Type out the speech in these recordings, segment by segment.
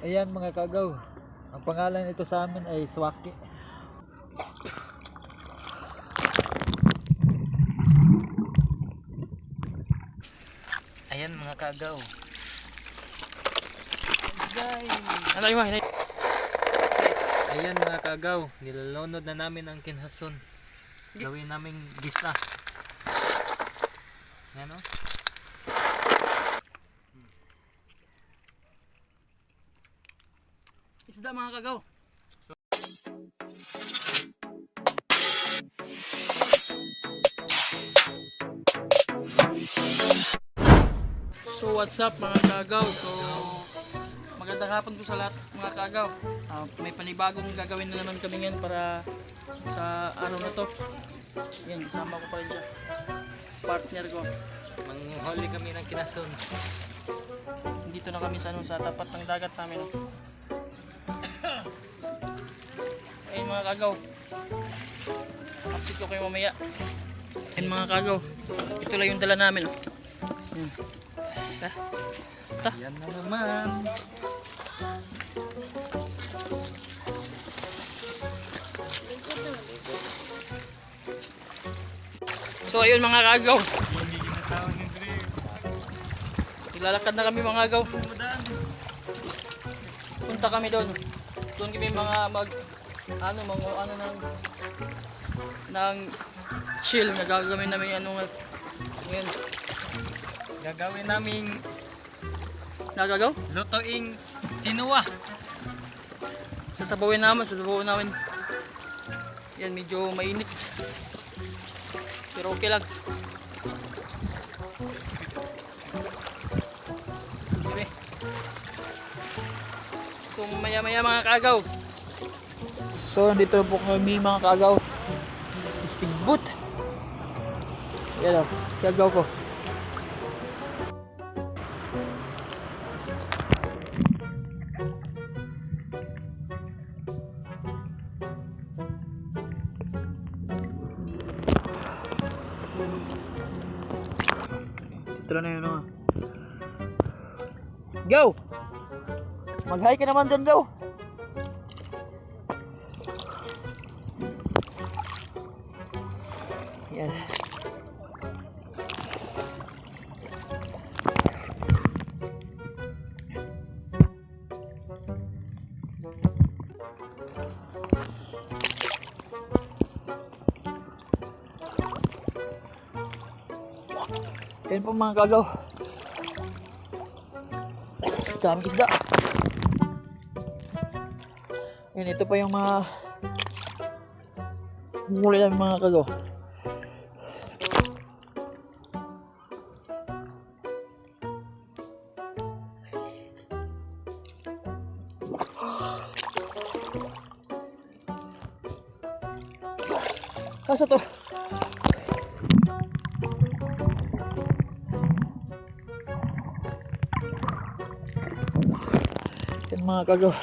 Ayan mga kagaw, ang pangalan nito sa amin ay swaki. Ayan mga kagaw. Ayan mga kagaw, nilalunod na namin ang kinhason. Gawin naming gisa. Yan o. Isda mga kagaw. So what's up mga kagaw? So magandang hapon po sa lahat mga kagaw. May panibagong gagawin na naman kami ngayon para sa araw na to. Yan, kasama ko pa rin siya. Partner ko. Manghuli kami ng kinason. Dito na kami sa tapat ng dagat namin. Ayun mga kagaw. Update ko kayo mamaya. Ayun mga kagaw. Ito lang yung dala namin. Yan. Yan na naman. So ayun mga kagaw. Lalakad na kami mga kagaw. Punta kami doon. Doon kami mga ng chill na gagawin namin ngayon. Gagawin naming Nagagaw? lutuing tinuwa. Sasabawin namin. Yan, medyo mainit. Pero okay lang. Okay. So maya mga kagaw. So nandito po kami mga kagaw. Speedboat. Yan o, kagaw ko. Ito na yun o. Go! Mag-hi ka naman dyan, go! Yan. Yan po mga kagaw. Daming isda. Yan, ito pa yung mga huli namin mga kagaw. Kasa to. Yan mga kagaw.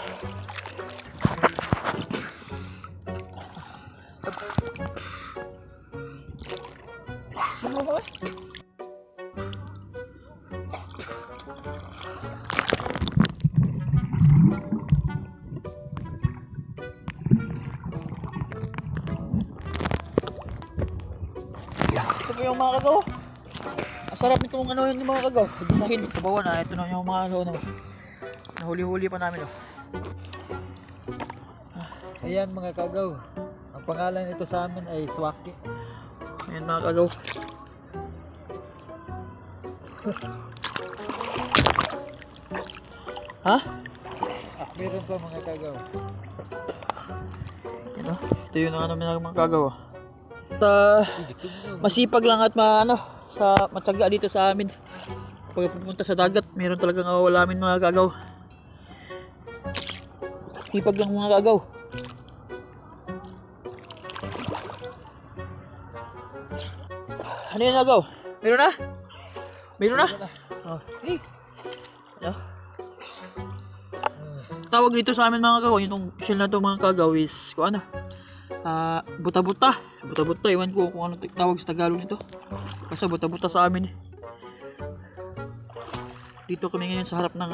Ito po yung mga kagaw. Ang sarap nitong yung mga kagaw. Gisahin sa bawan na. Ito na yung mga nahuli-huli pa namin. Ayan mga kagaw, ang pangalan nito sa amin ay swaki. Ayan mga kagaw. Ha? Meron pa mga kagaw. Ito yung mga kagaw. Masipag lang at matyaga dito sa amin. Pag pupunta sa dagat, meron talagang awalamin mga kagaw. Sipag lang mga kagaw. Ano yun kagaw? Meron na? Meron na? Oh. Hey. Ano? Tawag dito sa amin mga kagaw, yung shell na to mga kagaw is buta-buta. Buta-buta, iwan ko kung ano tawag sa Tagalog nito. Basta buta-buta sa amin. Dito kami ngayon sa harap ng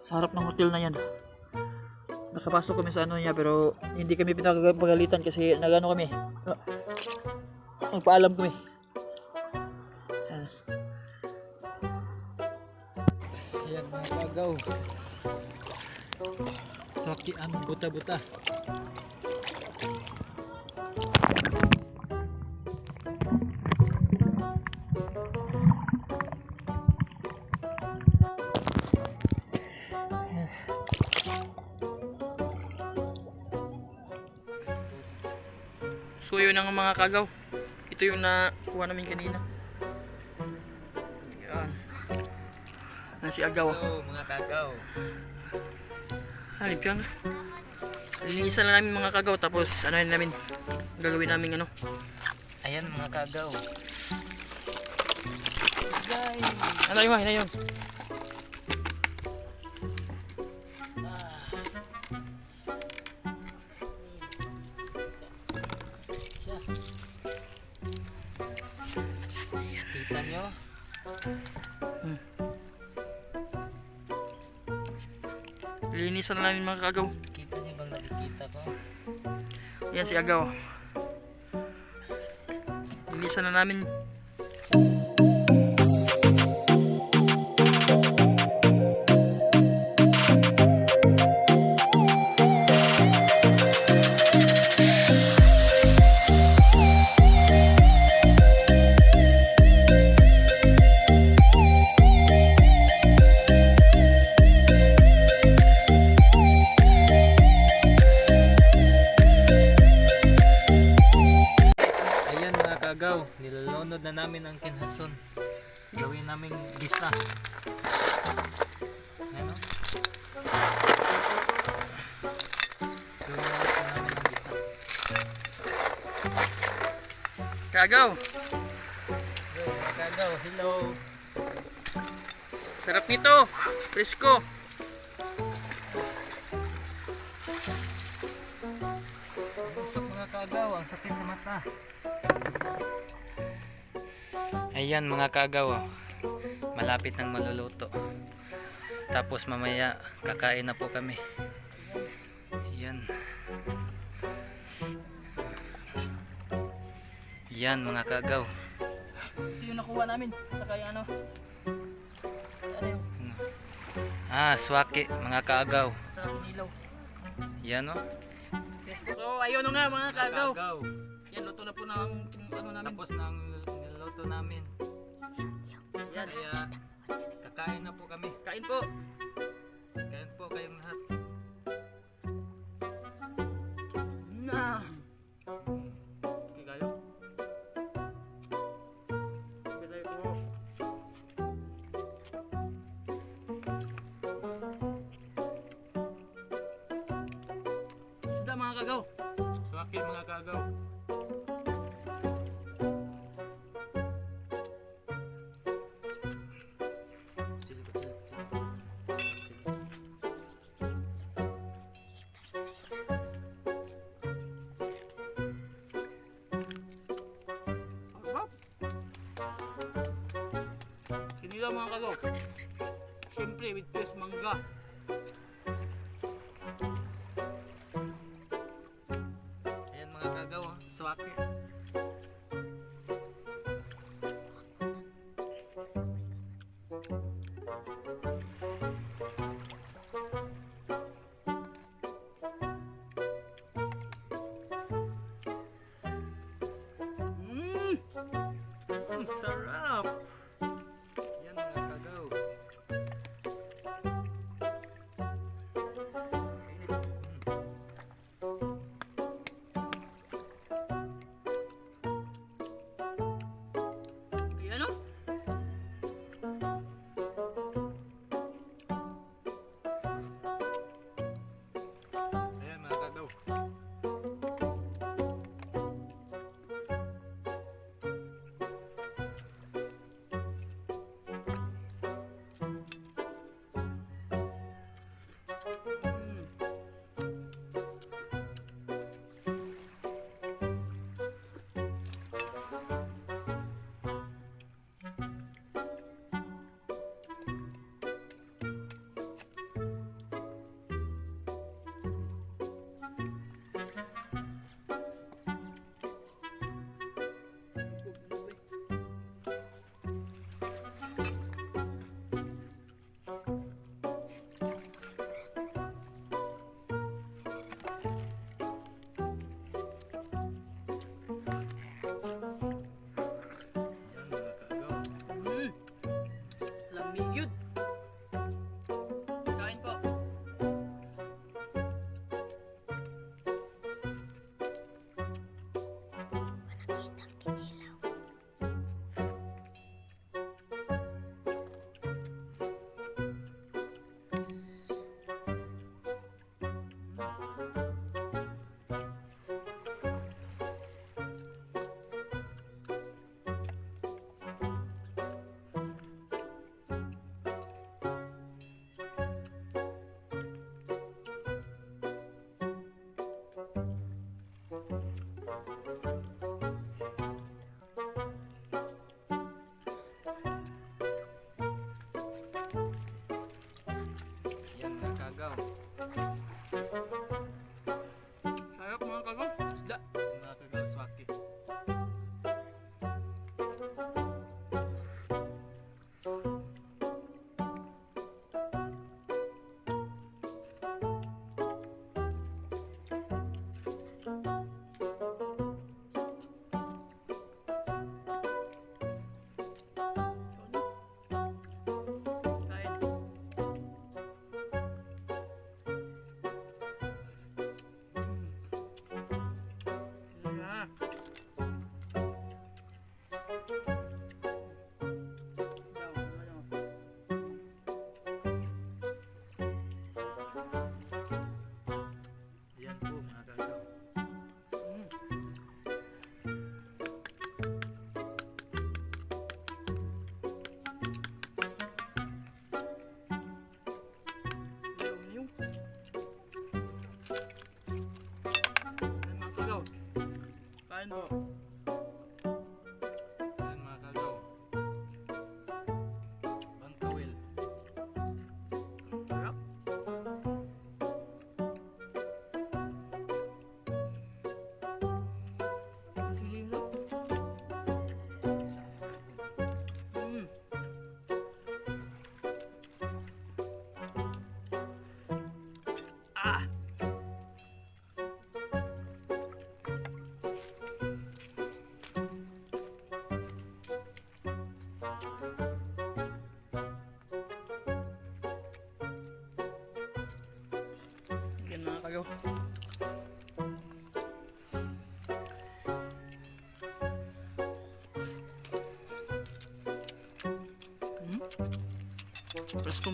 sa harap ng hotel na yan. Nakapasok kami sa ano niya pero hindi kami pinagpagalitan kasi nagano kami. Nagpaalam kami. Ayan mga kagaw. Swaki ang buta-buta. So yun ang mga kagaw. Ito yung nakuha namin kanina. Yan. Yan si Agaw. Hello mga kagaw. Halip yan. Lilinisan na namin mga kagaw tapos ano yun namin. Gagawin namin ano. Ayan mga kagaw. Ano yun? Ano yun? Siya. Kita nyo? Lilinisan na namin mga kagaw. Kita nyo bang nakikita ko? Yan si Agaw. Lilinisan na namin. Ayan mga kagaw, nilalunod na namin ang kinhason. Gawin naming gisa. Ano? Gawin namin ang gisa. Kagaw. Yo, mga kagaw, hello. Sarap nito. Presko. Usok mga kagaw, ang sakit sa mata. Ayan mga kagaw, malapit nang maluluto. Tapos mamaya kakain na po kami. Ayan. Yan mga kagaw. Ito yung nakuha namin. Tsaka yung ano. Ano yung Swaki mga kagaw. sa nilaw. Yan o. So ayun na nga mga kagaw. Kagaw. Yan luto na po ng ano namin. Tapos nang niluto namin. Yan. Kaya kakain na po kami. Kain po. Kain po kayong lahat. Na. Okay kayo? Bilay po. Isda mga kagaw. Swaki mga kagaw. Kinilaw mga kagaw. Siyempre with fresh mangga. Ayan mga kagaw, swaki. Ang sarap. Yan mga kagaw. Ayan o. Ayan mga kagaw. Lami yun. Kain po. Yan mga kagaw. Sarap mga kagaw. Isda. Mga kagaw swaki. Kain. Ah. Daw, ano. Yan po mga kagaw. Mm. Ayaw niyo. Ay, mga kagaw. Kain po. Yan mga kagaw. Bangkawil. Sarap. Ang siling lang. Mm. Ah! Yan mga kagaw.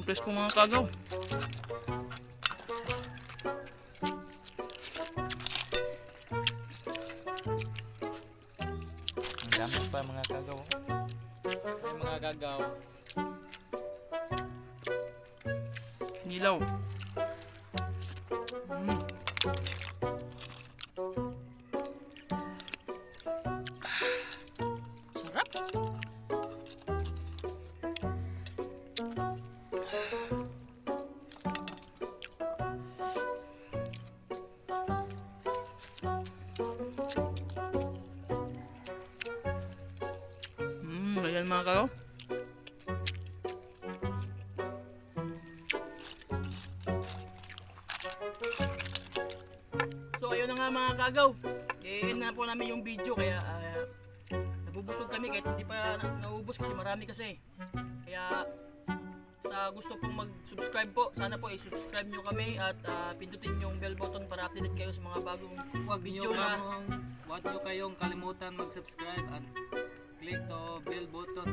Presko mga kagaw. Ang dami pa mga kagaw. Ay mga kagaw. Nilaw. Mm. Sarap. Ayan mga kagaw. So ayun na nga mga kagaw. I-end na po namin yung video kaya nabubusog kami kahit hindi pa naubos kasi marami kasi. Kaya sa gusto pong mag-subscribe po, sana po i-subscribe nyo kami at pindutin yung bell button para updated kayo sa mga bagong video na. Huwag nyo kayong kalimutan mag-subscribe and click the bell button.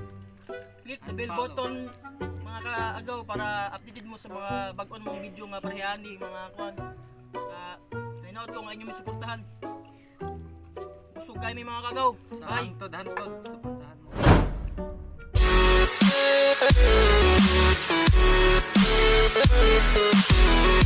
Click the And bell follow. button mga kaagaw para updated mo sa mga bagon mong video nga parehani mga kuan. Nainaot ko nga inyo may suportahan. Busog kayo may mga kagaw. Sa Bye! hantod-hantod.